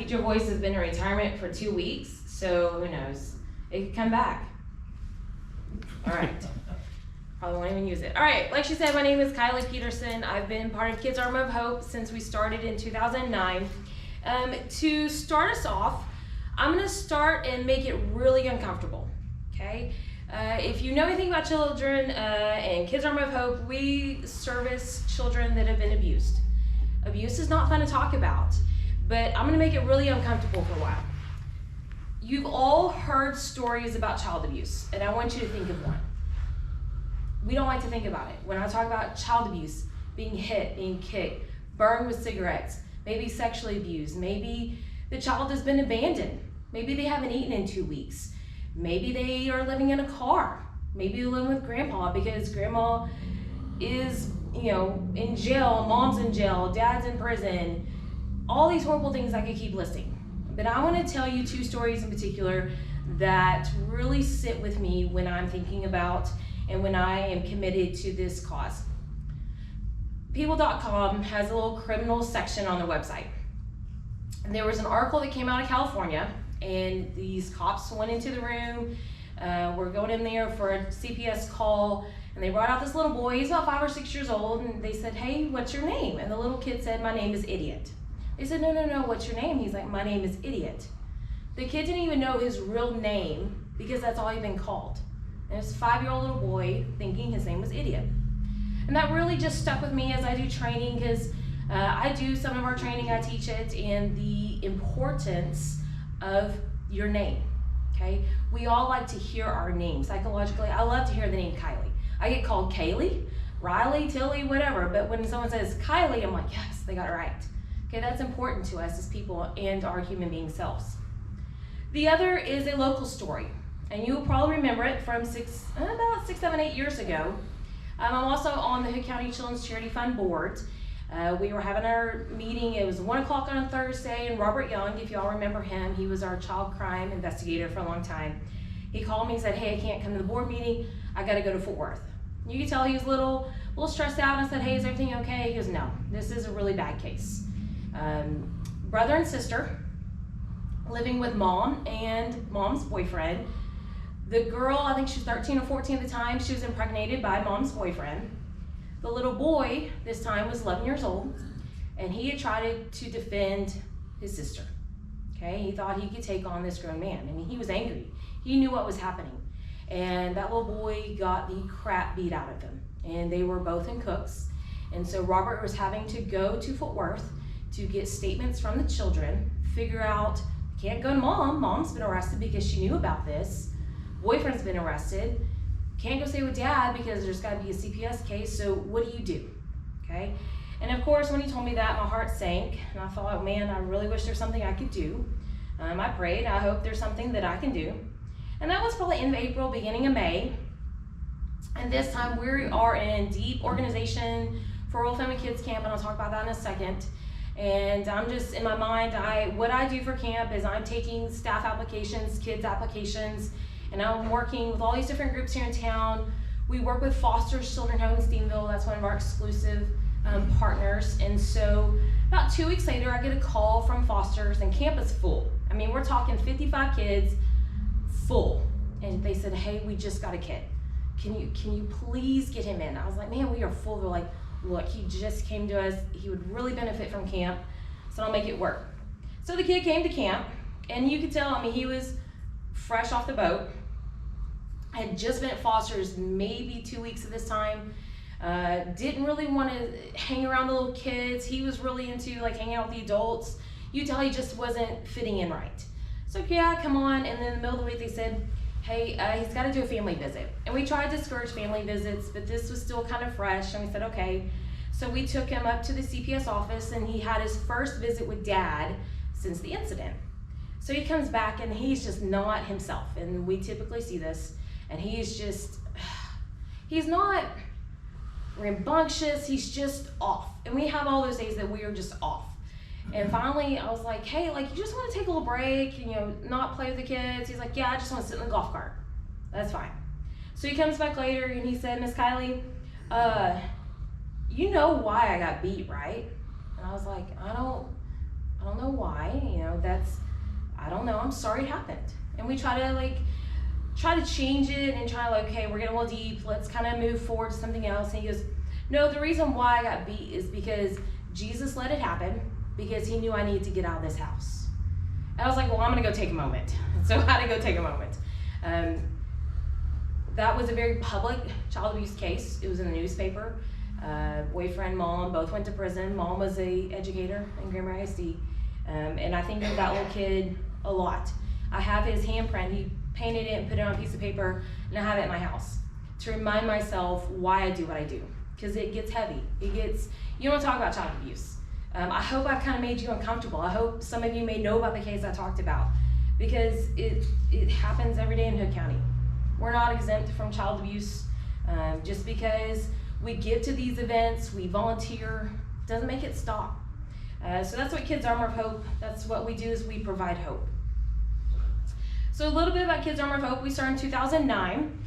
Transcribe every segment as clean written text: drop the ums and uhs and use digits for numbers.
teacher voice has been in retirement for 2 weeks, so who knows? It could come back. All right. Probably won't even use it. All right, like she said, my name is Kylee Peterson. I've been part of Kids Arm of Hope since we started in 2009. To start us off, I'm gonna start and make it really uncomfortable, okay? If you know anything about children and Kids Arm of Hope, we service children that have been abused. Abuse is not fun to talk about, but I'm gonna make it really uncomfortable for a while. You've all heard stories about child abuse, and I want you to think of one. We don't like to think about it. When I talk about child abuse, being hit, being kicked, burned with cigarettes, maybe sexually abused, maybe the child has been abandoned, maybe they haven't eaten in 2 weeks, maybe they are living in a car, maybe they're living with grandpa because grandma is, in jail, mom's in jail, dad's in prison, all these horrible things I could keep listing. But I want to tell you 2 stories in particular that really sit with me when I'm thinking about and when I am committed to this cause. People.com has a little criminal section on their website. And there was an article that came out of California, and these cops went into the room, were going in there for a CPS call, and they brought out this little boy. He's about 5 or 6 years old, and they said, "Hey, what's your name?" And the little kid said, "My name is Idiot." They said, no, what's your name?" He's like, "My name is Idiot." The kid didn't even know his real name because that's all he'd been called. And this 5-year-old little boy thinking his name was Idiot. And that really just stuck with me as I do training, because I do some of our training, I teach it, and the importance of your name, okay? We all like to hear our name. Psychologically, I love to hear the name Kylee. I get called Kaylee, Riley, Tilly, whatever, but when someone says Kylee, I'm like, yes, they got it right. Okay, that's important to us as people and our human being selves. The other is a local story, and you will probably remember it from about 6, 7, 8 years ago. I'm also on the Hood County Children's Charity Fund board. We were having our meeting. It was 1 o'clock on a Thursday, and Robert Young, if y'all remember him, he was our child crime investigator for a long time. He called me and said, "Hey, I can't come to the board meeting. I got to go to Fort Worth." You could tell he was a little stressed out, and I said, "Hey, is everything okay?" He goes, "No, this is a really bad case. Brother and sister living with mom and mom's boyfriend. The girl, I think she was 13 or 14 at the time, she was impregnated by mom's boyfriend. The little boy, this time, was 11 years old, and he had tried to defend his sister. Okay, he thought he could take on this grown man. I mean, he was angry. He knew what was happening. And that little boy got the crap beat out of him. And they were both in Cooks. And so Robert was having to go to Fort Worth to get statements from the children, figure out, can't go to mom. Mom's been arrested because she knew about this. Boyfriend's been arrested. Can't go stay with dad because there's got to be a CPS case, so what do you do? Okay? And of course, when he told me that, my heart sank, and I thought, oh man, I really wish there's something I could do. I prayed, I hope there's something that I can do. And that was probably end of April, beginning of May. And this time we are in deep organization for Royal Family Kids Camp, and I'll talk about that in a second. And I'm just, in my mind, what I do for camp is I'm taking staff applications, kids applications, and I'm working with all these different groups here in town. We work with Foster's Children's Home in Steenville. That's one of our exclusive partners. And so about 2 weeks later, I get a call from Foster's, and camp is full. I mean, we're talking 55 kids, full. And they said, "Hey, we just got a kid. Can you please get him in?" I was like, "Man, we are full." They're like, "Look, he just came to us. He would really benefit from camp, so I'll make it work." So the kid came to camp, and you could tell, I mean, he was fresh off the boat. I had just been at Foster's maybe 2 weeks at this time. Didn't really want to hang around the little kids. He was really into like hanging out with the adults. You tell he just wasn't fitting in right. So yeah, come on. And then in the middle of the week they said, "Hey, he's got to do a family visit." And we tried to discourage family visits, but this was still kind of fresh. And we said, okay. So we took him up to the CPS office, and he had his first visit with dad since the incident. So he comes back, and he's just not himself. And we typically see this. And he's not rambunctious, he's just off. And we have all those days that we are just off. And finally, I was like, "Hey, like, you just want to take a little break and, not play with the kids?" He's like, "Yeah, I just want to sit in the golf cart." That's fine. So he comes back later, and he said, "Miss Kylee, you know why I got beat, right?" And I was like, I I don't know why, I don't know, I'm sorry it happened. And we try to change it and try okay, we're getting a little deep, let's kind of move forward to something else. And he goes, no, the reason why I got beat is because Jesus let it happen because he knew I needed to get out of this house. And I was like, well, I'm gonna go take a moment. So I had to go take a moment. That was a very public child abuse case. It was in the newspaper. Boyfriend, mom, both went to prison. Mom was an educator in Grammar ISD. And I think of that little kid a lot. I have his handprint. He painted it and put it on a piece of paper, and I have it in my house to remind myself why I do what I do. Because it gets heavy. You don't want to talk about child abuse. I hope I've kind of made you uncomfortable. I hope some of you may know about the case I talked about, because it happens every day in Hood County. We're not exempt from child abuse. Just because we give to these events, we volunteer, doesn't make it stop. So that's what Kids Armor of Hope, that's what we do, is we provide hope. So a little bit about Kids Armor of Hope. We started in 2009.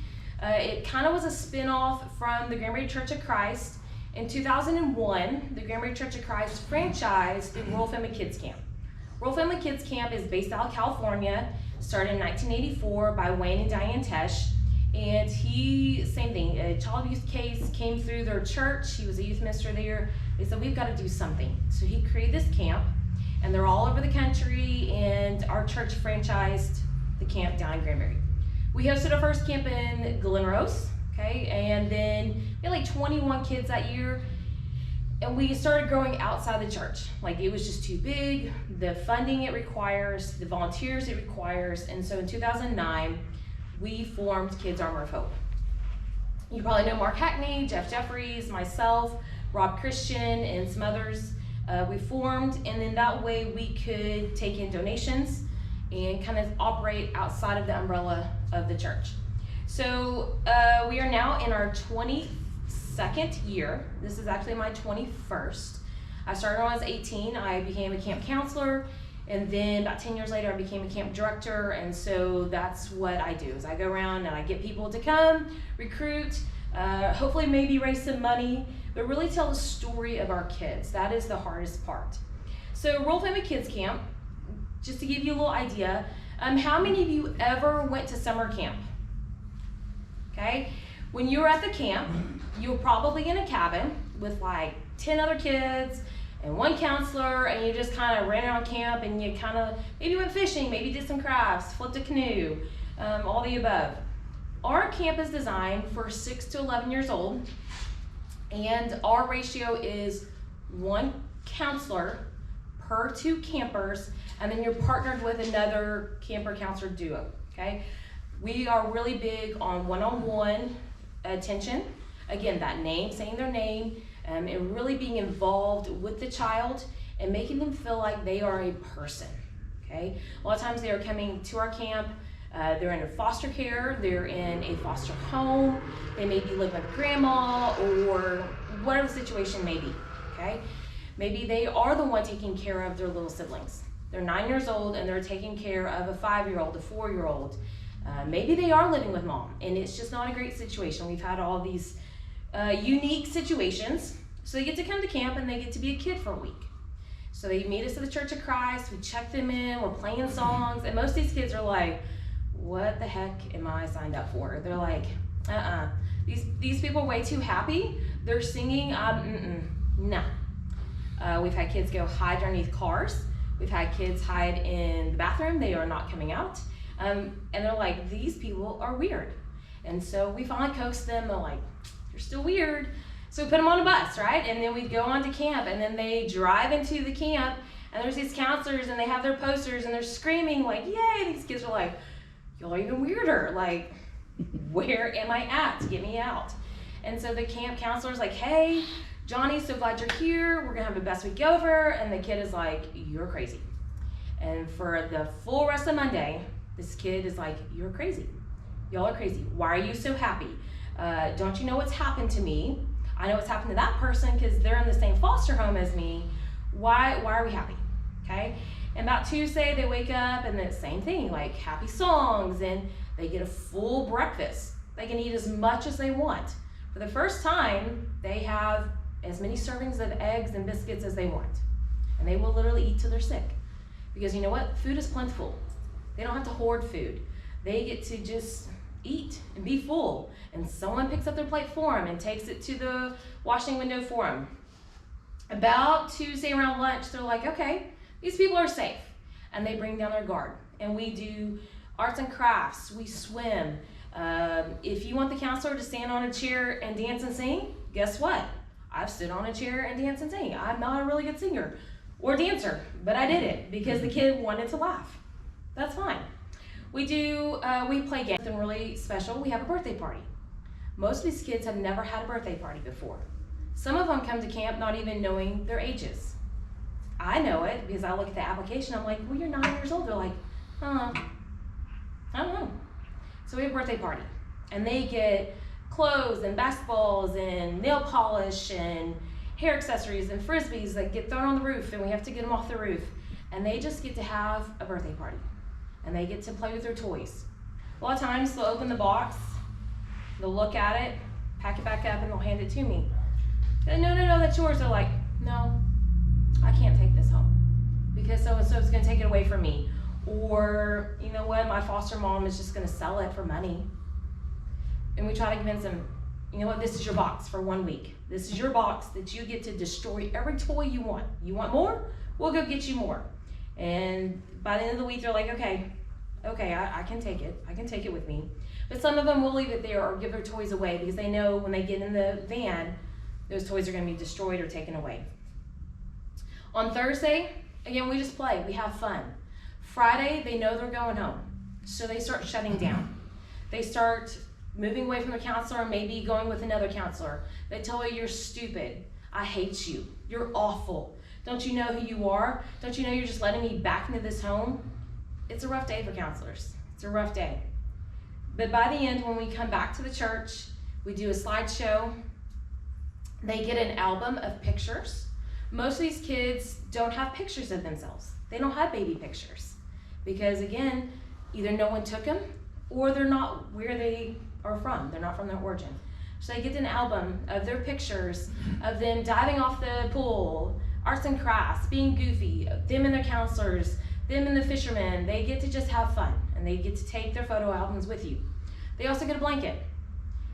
It kind of was a spin-off from the Granbury Church of Christ. In 2001, the Granbury Church of Christ franchised the Rural Family Kids Camp. Rural Family Kids Camp is based out of California, started in 1984 by Wayne and Diane Tesh. And same thing, a child abuse case came through their church. He was a youth minister there. They said, we've got to do something. So he created this camp, and they're all over the country, and our church franchised the camp down in Granbury. We hosted our first camp in Glen Rose, okay? And then we had like 21 kids that year, and we started growing outside the church. Like, it was just too big, the funding it requires, the volunteers it requires, and so in 2009, we formed Kids Armor of Hope. You probably know Mark Hackney, Jeff Jeffries, myself, Rob Christian, and some others. We formed, and then that way we could take in donations and kind of operate outside of the umbrella of the church. So we are now in our 22nd year. This is actually my 21st. I started when I was 18. I became a camp counselor, and then about 10 years later I became a camp director, and so that's what I do, is I go around and I get people to come, recruit, hopefully maybe raise some money, but really tell the story of our kids. That is the hardest part. So Rural Family Kids Camp, just to give you a little idea, how many of you ever went to summer camp? Okay, when you were at the camp, you were probably in a cabin with like 10 other kids and one counselor, and you just kind of ran around camp, and you kind of maybe went fishing, maybe did some crafts, flipped a canoe, all the above. Our camp is designed for 6 to 11 years old, and our ratio is 1 counselor per 2 campers, and then you're partnered with another camper counselor duo, okay? We are really big on one-on-one attention. Again, that name, saying their name, and really being involved with the child and making them feel like they are a person, okay? A lot of times they are coming to our camp, they're in a foster care, they're in a foster home, they may be living with grandma or whatever the situation may be, okay? Maybe they are the one taking care of their little siblings. They're 9 years old and they're taking care of a 5-year-old, a 4-year-old. Maybe they are living with mom and it's just not a great situation. We've had all these unique situations. So they get to come to camp and they get to be a kid for a week. So they meet us at the Church of Christ, we check them in, we're playing songs, and most of these kids are like, what the heck am I signed up for? They're like, these people are way too happy. They're singing, nah. We've had kids go hide underneath cars. We've had kids hide in the bathroom. They are not coming out. And they're like, these people are weird. And so we finally coaxed them. They're like, you're still weird. So we put them on a bus, right? And then we go on to camp, and then they drive into the camp, and there's these counselors, and they have their posters, and they're screaming like, yay! These kids are like, y'all are even weirder. Like, where am I at? Get me out. And so the camp counselor's like, hey, Johnny, so glad you're here. We're gonna have the best week ever. And the kid is like, you're crazy. And for the full rest of Monday, this kid is like, you're crazy. Y'all are crazy. Why are you so happy? Don't you know what's happened to me? I know what's happened to that person because they're in the same foster home as me. Why are we happy? Okay? And about Tuesday, they wake up and the same thing, like happy songs, and they get a full breakfast. They can eat as much as they want. For the first time, they have as many servings of eggs and biscuits as they want. And they will literally eat till they're sick. Because you know what? Food is plentiful. They don't have to hoard food. They get to just eat and be full. And someone picks up their plate for them and takes it to the washing window for them. About Tuesday around lunch, they're like, okay, these people are safe. And they bring down their guard. And we do arts and crafts, we swim. If you want the counselor to stand on a chair and dance and sing, guess what? I've stood on a chair and danced and sang. I'm not a really good singer or dancer, but I did it because the kid wanted to laugh. That's fine. We play games, and really special, we have a birthday party. Most of these kids have never had a birthday party before. Some of them come to camp not even knowing their ages. I know it because I look at the application, I'm like, well, you're 9 years old. They're like, I don't know. So we have a birthday party, and they get clothes and basketballs and nail polish and hair accessories and frisbees that get thrown on the roof, and we have to get them off the roof. And they just get to have a birthday party, and they get to play with their toys. A lot of times they'll open the box, they'll look at it, pack it back up, and they'll hand it to me. And no, that's yours. They're like, no, I can't take this home because so-and-so is gonna take it away from me. Or, you know what, my foster mom is just gonna sell it for money. And we try to convince them, you know what, this is your box for 1 week. This is your box that you get to destroy every toy you want. You want more? We'll go get you more. And by the end of the week, they're like, okay, I can take it. I can take it with me. But some of them will leave it there or give their toys away because they know when they get in the van, those toys are gonna be destroyed or taken away. On Thursday, again, we just play, we have fun. Friday, they know they're going home. So they start shutting down. They start moving away from the counselor and maybe going with another counselor. They tell you you're stupid. I hate you. You're awful. Don't you know who you are? Don't you know you're just letting me back into this home? It's a rough day for counselors. It's a rough day. But by the end, when we come back to the church, we do a slideshow. They get an album of pictures. Most of these kids don't have pictures of themselves. They don't have baby pictures because, again, either no one took them or they're not where they are from. They're not from their origin. So they get an album of their pictures of them diving off the pool, arts and crafts, being goofy, them and their counselors, them and the fishermen. They get to just have fun, and they get to take their photo albums with you. They also get a blanket.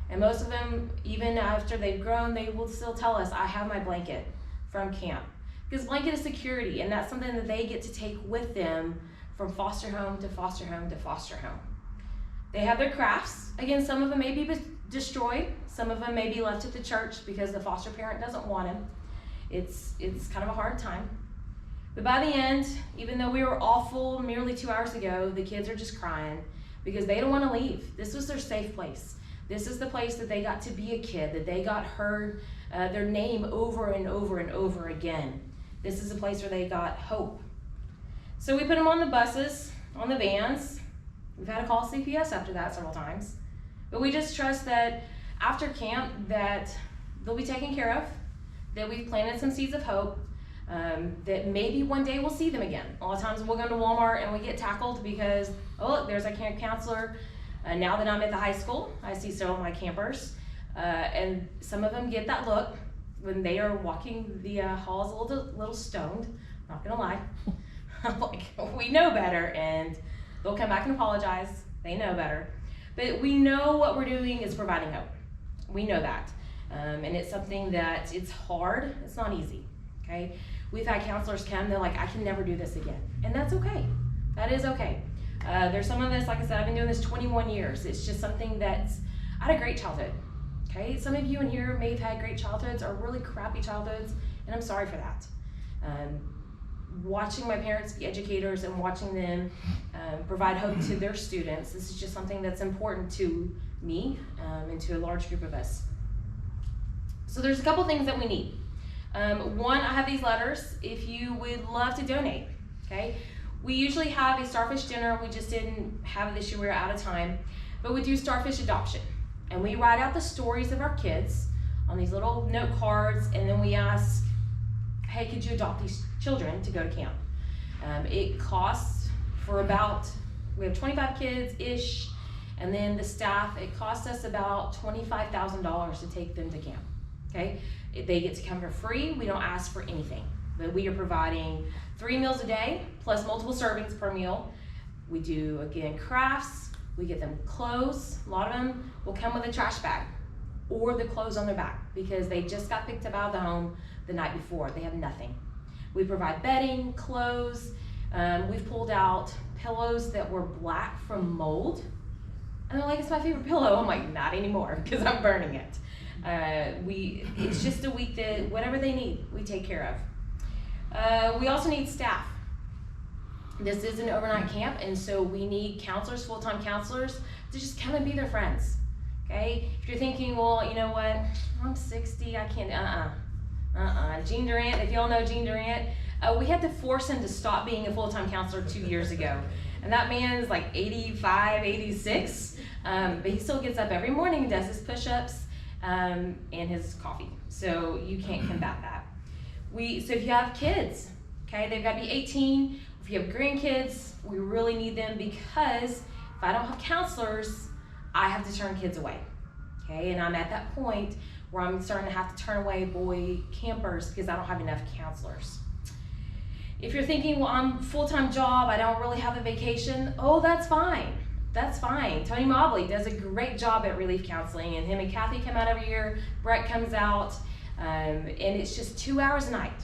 And most of them, even after they've grown, they will still tell us, I have my blanket from camp. Because blanket is security, and that's something that they get to take with them from foster home to foster home to foster home. They have their crafts. Again, some of them may be destroyed. Some of them may be left at the church because the foster parent doesn't want them. It's kind of a hard time. But by the end, even though we were awful merely 2 hours ago, the kids are just crying because they don't want to leave. This was their safe place. This is the place that they got to be a kid, that they got heard their name over and over and over again. This is a place where they got hope. So we put them on the buses, on the vans. We've had to call CPS after that several times. But we just trust that after camp that they'll be taken care of, that we've planted some seeds of hope, that maybe one day we'll see them again. A lot of times we'll go to Walmart and we get tackled because, oh look, there's a camp counselor. Now that I'm at the high school, I see several of my campers, and some of them get that look when they are walking the halls a little stoned, not gonna lie. I'm like, we know better, and they'll come back and apologize. They know better. But we know what we're doing is providing hope. We know that. And it's something that it's hard, it's not easy, okay? We've had counselors come, they're like, I can never do this again. And that's okay, that is okay. There's some of this, like I said, I've been doing this 21 years. It's just something that's, I had a great childhood, okay? Some of you in here may have had great childhoods or really crappy childhoods, and I'm sorry for that. Watching my parents be educators and watching them provide hope to their students, this is just something that's important to me and to a large group of us. So there's a couple things that we need. One, I have these letters if you would love to donate, okay? We usually have a starfish dinner. We just didn't have it this year, we were out of time. But we do starfish adoption. And we write out the stories of our kids on these little note cards, and then we ask, hey, could you adopt these children to go to camp? It costs for about, we have 25 kids-ish, and then the staff, it costs us about $25,000 to take them to camp, okay? They get to come for free. We don't ask for anything. but we are providing 3 meals a day plus multiple servings per meal. We do, again, crafts. We get them clothes. A lot of them will come with a trash bag or the clothes on their back because they just got picked up out of the home the night before. They have nothing. We provide bedding, clothes. We've pulled out pillows that were black from mold. And they're like, it's my favorite pillow. I'm like, not anymore because I'm burning it. It's just a week that whatever they need, we take care of. We also need staff. This is an overnight camp, and so we need counselors, full-time counselors, to just come and be their friends, okay? If you're thinking, well, you know what, I'm 60, I can't, Gene Durant, if y'all know Gene Durant, we had to force him to stop being a full-time counselor 2 years ago. And that man is like 85, 86, but he still gets up every morning, does his push-ups, and his coffee. So you can't combat that. So if you have kids, okay, they've got to be 18. If you have grandkids, we really need them because if I don't have counselors, I have to turn kids away, okay? And I'm at that point where I'm starting to have to turn away boy campers because I don't have enough counselors. If you're thinking, well, I'm a full-time job, I don't really have a vacation, oh, that's fine. That's fine. Tony Mobley does a great job at relief counseling, and him and Kathy come out every year. Brett comes out, and it's just 2 hours a night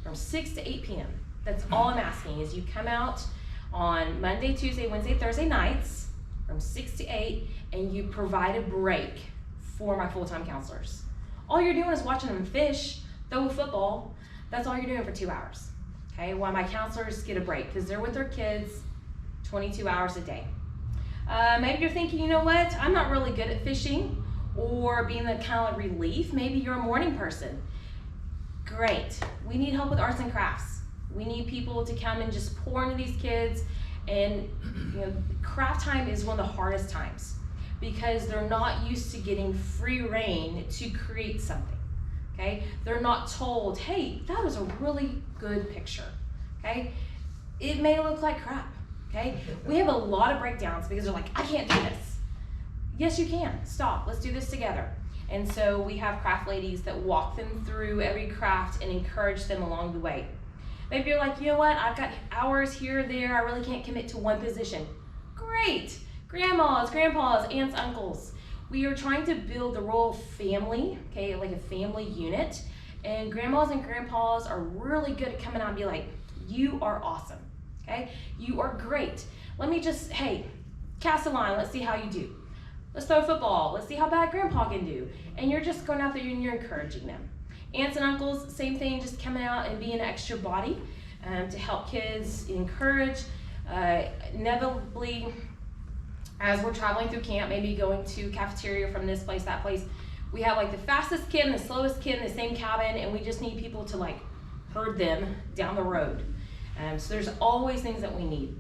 from 6 to 8 p.m. That's all I'm asking is you come out on Monday, Tuesday, Wednesday, Thursday nights from 6 to 8, and you provide a break for my full-time counselors. All you're doing is watching them fish, throw a football. That's all you're doing for 2 hours. Okay, while my counselors get a break because they're with their kids 22 hours a day. Maybe you're thinking, you know what, I'm not really good at fishing or being the kind of relief. Maybe you're a morning person. Great, we need help with arts and crafts. We need people to come and just pour into these kids, and you know, craft time is one of the hardest times because they're not used to getting free reign to create something. Okay, they're not told, hey, that was a really good picture. Okay, it may look like crap. Okay, we have a lot of breakdowns because they're like, I can't do this. Yes, you can. Stop. Let's do this together. And so we have craft ladies that walk them through every craft and encourage them along the way. Maybe you're like, you know what, I've got hours here or there, I really can't commit to one position. Great. Grandmas, grandpas, aunts, uncles. We are trying to build the royal family, okay, like a family unit. And grandmas and grandpas are really good at coming out and be like, you are awesome, okay? You are great. Let me just, hey, cast a line, let's see how you do. Let's throw a football, let's see how bad grandpa can do. And you're just going out there and you're encouraging them. Aunts and uncles, same thing, just coming out and being an extra body to help kids, encourage. Inevitably, as we're traveling through camp, maybe going to cafeteria from this place, that place, we have like the fastest kid and the slowest kid in the same cabin, and we just need people to like herd them down the road. So there's always things that we need.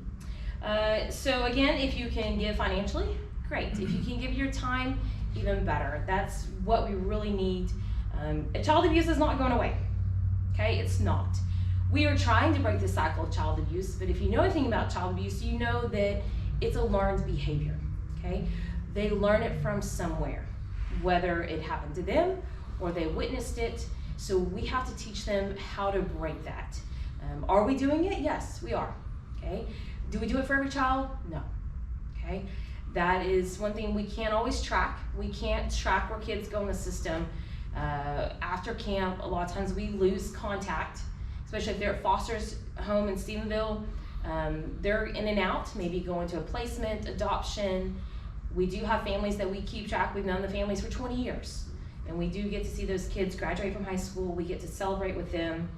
So again, if you can give financially, great. If you can give your time, even better. That's what we really need. Child abuse is not going away, okay? It's not. We are trying to break the cycle of child abuse, but if you know anything about child abuse, you know that it's a learned behavior, okay? They learn it from somewhere, whether it happened to them or they witnessed it, so we have to teach them how to break that. Are we doing it? Yes, we are, okay? Do we do it for every child? No, okay? That is one thing we can't always track. We can't track where kids go in the system. After camp, a lot of times we lose contact, especially if they're at Foster's home in Stephenville. They're in and out, maybe going to a placement, adoption. We do have families that we keep track. We've known the families for 20 years. And we do get to see those kids graduate from high school. We get to celebrate with them.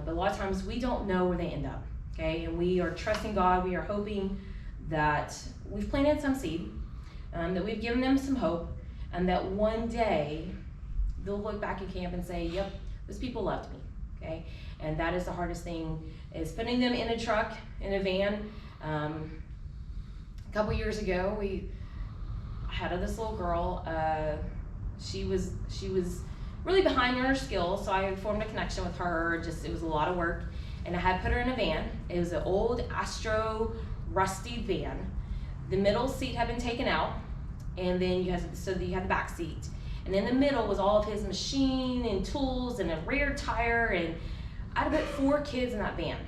But a lot of times we don't know where they end up, okay? And we are trusting God. We are hoping that we've planted some seed, that we've given them some hope, and that one day they'll look back at camp and say, yep, those people loved me, okay? And that is the hardest thing, is putting them in a truck, in a van. A couple years ago, I had this little girl. She was really behind in her skills, so I formed a connection with her. It was a lot of work, and I had put her in a van. It was an old Astro rusty van. The middle seat had been taken out, and then you had the back seat. And in the middle was all of his machine and tools and a rear tire, and I had about 4 kids in that van.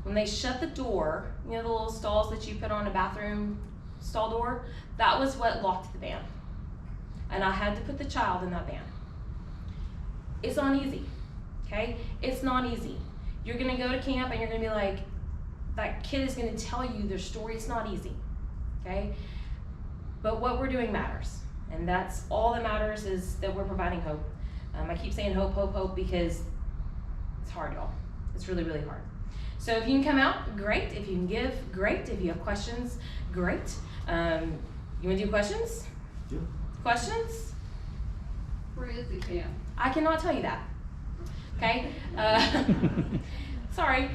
When they shut the door, you know the little stalls that you put on a bathroom stall door? That was what locked the van. And I had to put the child in that van. It's not easy, okay? It's not easy. You're gonna go to camp and you're gonna be like, that kid is gonna tell you their story. It's not easy, okay? But what we're doing matters. And that's all that matters, is that we're providing hope. I keep saying hope, hope, hope, because it's hard, y'all. It's really, really hard. So if you can come out, great. If you can give, great. If you have questions, great. You wanna do questions? Yeah. Questions? Where is the camp? I cannot tell you that. Okay? Sorry.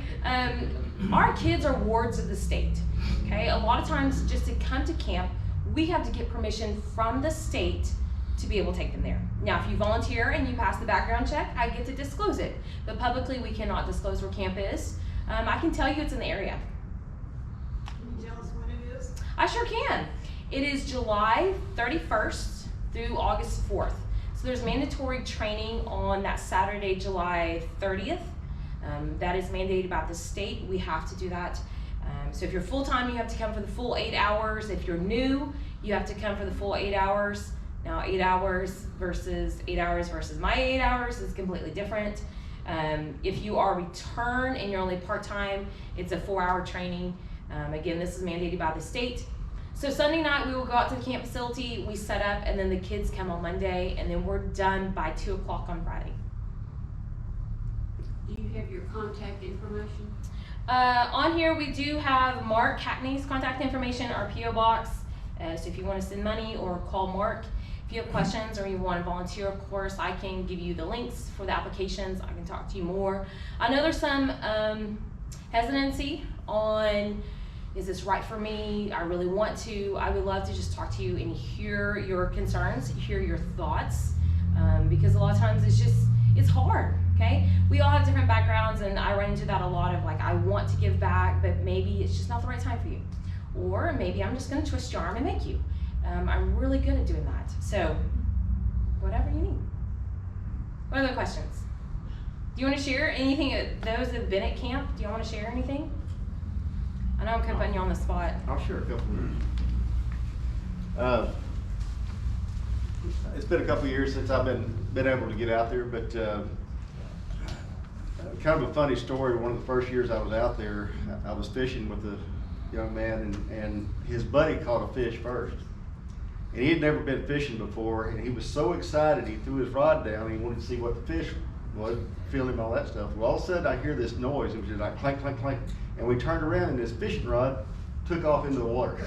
Our kids are wards of the state. Okay? A lot of times, just to come to camp, we have to get permission from the state to be able to take them there. Now, if you volunteer and you pass the background check, I get to disclose it. But publicly, we cannot disclose where camp is. I can tell you it's in the area. Can you tell us when it is? I sure can. It is July 31st through August 4th. So there's mandatory training on that Saturday, July 30th. That is mandated by the state. We have to do that. So if you're full-time, you have to come for the full 8 hours. If you're new, you have to come for the full 8 hours. Now 8 hours versus my 8 hours is completely different. If you are return and you're only part-time, it's a 4-hour training. Again, this is mandated by the state. So Sunday night we will go out to the camp facility, we set up, and then the kids come on Monday, and then we're done by 2 o'clock on Friday. Do you have your contact information? On here we do have Mark Hackney's contact information, our P.O. box. So if you want to send money or call Mark, if you have questions or you want to volunteer, of course, I can give you the links for the applications. I can talk to you more. I know there's some hesitancy on, is this right for me? I really want to. I would love to just talk to you and hear your concerns, hear your thoughts, because a lot of times it's hard, okay? We all have different backgrounds, and I run into that a lot of like, I want to give back, but maybe it's just not the right time for you. Or maybe I'm just gonna twist your arm and make you. I'm really good at doing that. So, whatever you need. What other questions? Do you want to share anything, those that have been at camp? Do you want to share anything? I know I'm kind of putting you on the spot. I'll share a couple of it's been a couple of years since I've been able to get out there, but kind of a funny story. One of the first years I was out there, I was fishing with a young man, and his buddy caught a fish first. And he had never been fishing before, and he was so excited he threw his rod down and he wanted to see what the fish was, feeling all that stuff. Well, all of a sudden I hear this noise. It was just like clank, clank, clank. And we turned around and this fishing rod took off into the water.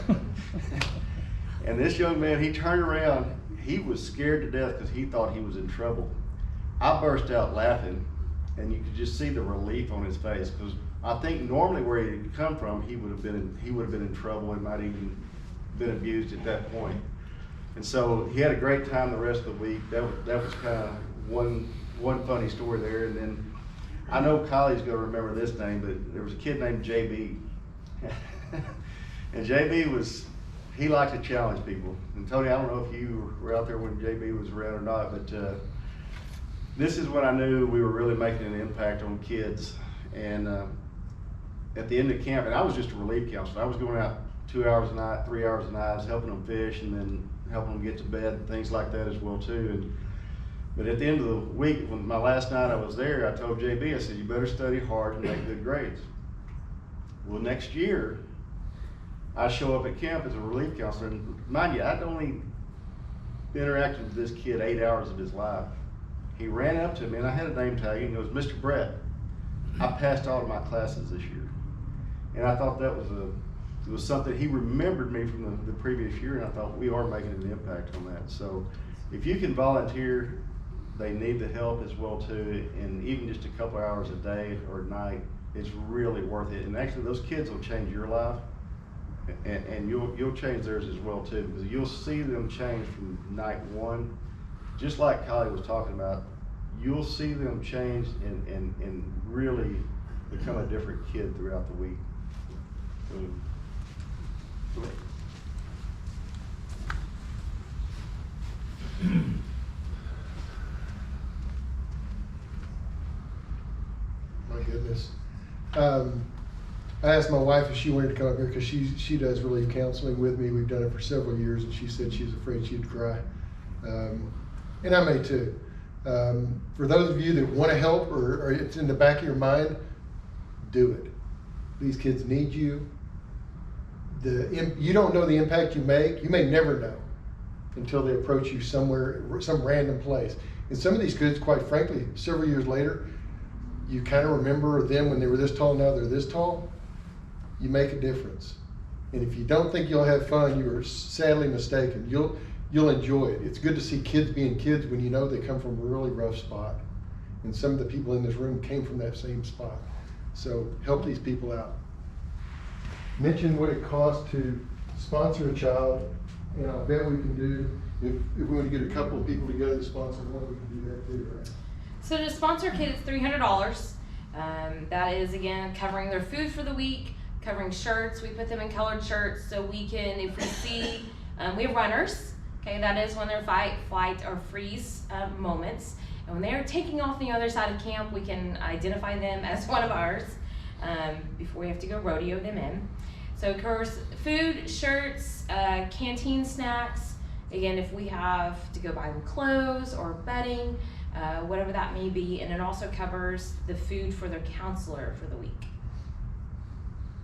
And this young man, he turned around, he was scared to death because he thought he was in trouble. I burst out laughing, and you could just see the relief on his face, because I think normally where he had come from, he would have been in trouble and might even been abused at that point. And so he had a great time the rest of the week. That was kind of one funny story there. And then I know Kylie's gonna remember this name, but there was a kid named JB. And JB he liked to challenge people. And Tony, I don't know if you were out there when JB was around or not, but this is when I knew we were really making an impact on kids. And at the end of camp, and I was just a relief counselor. I was going out 2 hours a night, 3 hours a night, I was helping them fish and then helping them get to bed and things like that as well too. But at the end of the week, when my last night I was there, I told JB, I said, you better study hard and make good grades. Well, next year, I show up at camp as a relief counselor, and mind you, I'd only interacted with this kid 8 hours of his life. He ran up to me, and I had a name tag, and he goes, Mr. Brett, I passed all of my classes this year. And I thought that was something, he remembered me from the previous year, and I thought we are making an impact on that. So if you can volunteer, they need the help as well too, and even just a couple hours a day or night, it's really worth it. And actually those kids will change your life, and you'll change theirs as well too, because you'll see them change from night one, just like Kylie was talking about. You'll see them change and really become a different kid throughout the week. So, go ahead. this. I asked my wife if she wanted to come up here because she does relief counseling with me. We've done it for several years, and she said she was afraid she'd cry. And I may too. For those of you that want to help or it's in the back of your mind, do it. These kids need you. You don't know the impact you make. You may never know until they approach you somewhere, some random place. And some of these kids, quite frankly, several years later, you kind of remember them when they were this tall, now they're this tall. You make a difference. And if you don't think you'll have fun, you are sadly mistaken. You'll enjoy it. It's good to see kids being kids when you know they come from a really rough spot. And some of the people in this room came from that same spot. So help these people out. Mention what it costs to sponsor a child, and I'll bet we can do, if we want to get a couple of people together to sponsor one, we can do that too, right? So to sponsor a kid, it's $300. That is, again, covering their food for the week, covering shirts. We put them in colored shirts so we can, if we see, we have runners. Okay, that is when they're fight, flight, or freeze moments. And when they're taking off the other side of camp, we can identify them as one of ours before we have to go rodeo them in. So of course, food, shirts, canteen snacks. Again, if we have to go buy them clothes or bedding, whatever that may be. And it also covers the food for their counselor for the week.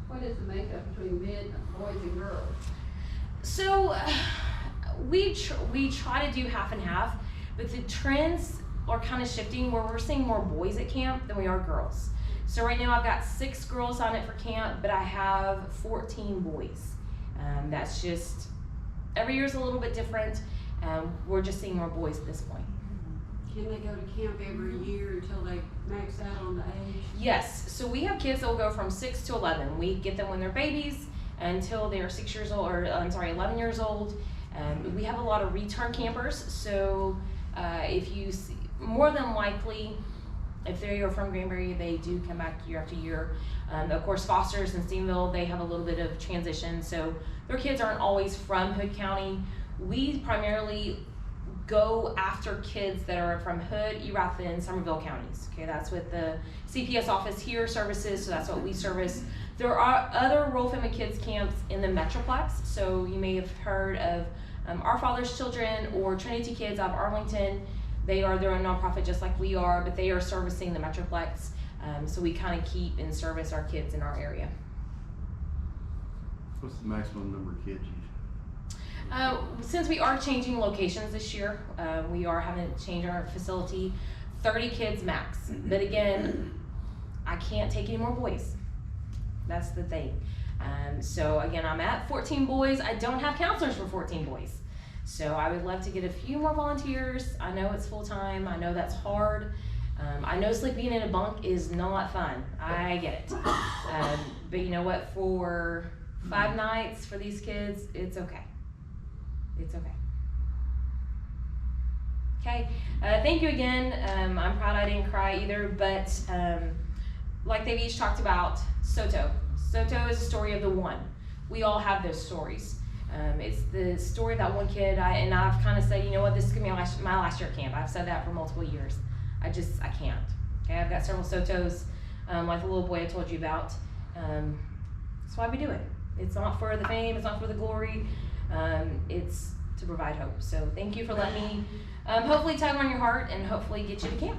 What is the makeup between men, boys and girls? So we try to do half and half, but the trends are kind of shifting where we're seeing more boys at camp than we are girls. So right now I've got 6 girls on it for camp, but I have 14 boys. That's just, every year is a little bit different. We're just seeing more boys at this point. Can they go to camp every year until they max out on the age? Yes, so we have kids that will go from 6 to 11. We get them when they're babies until they're 6 years old, or 11 years old. We have a lot of return campers, so if you see, more than likely, if they are from Granbury, they do come back year after year. Of course, Foster's and Steenville, they have a little bit of transition, so their kids aren't always from Hood County. We primarily go after kids that are from Hood, Erath, and Somerville counties. Okay, that's what the CPS office here services, so that's what we service. There are other rural family kids camps in the Metroplex, so you may have heard of Our Father's Children or Trinity Kids out of Arlington. They are their own nonprofit just like we are, but they are servicing the Metroplex. So we kind of keep and service our kids in our area. What's the maximum number of kids Since we are changing locations this year, we are having to change our facility, 30 kids max. But again, I can't take any more boys. That's the thing. So again, I'm at 14 boys. I don't have counselors for 14 boys. So I would love to get a few more volunteers. I know it's full time. I know that's hard. I know sleeping in a bunk is not fun. I get it. But you know what? For 5 nights for these kids, it's okay. It's okay. Okay. Thank you again. I'm proud I didn't cry either, but like they've each talked about, Soto. Soto is a story of the one. We all have those stories. It's the story of that one kid, and I've kind of said, you know what, this is gonna be my last year at camp. I've said that for multiple years. I can't. Okay, I've got several Sotos, like the little boy I told you about. That's why we do it. It's not for the fame, it's not for the glory, it's to provide hope. So thank you for letting me hopefully tug on your heart and hopefully get you to camp.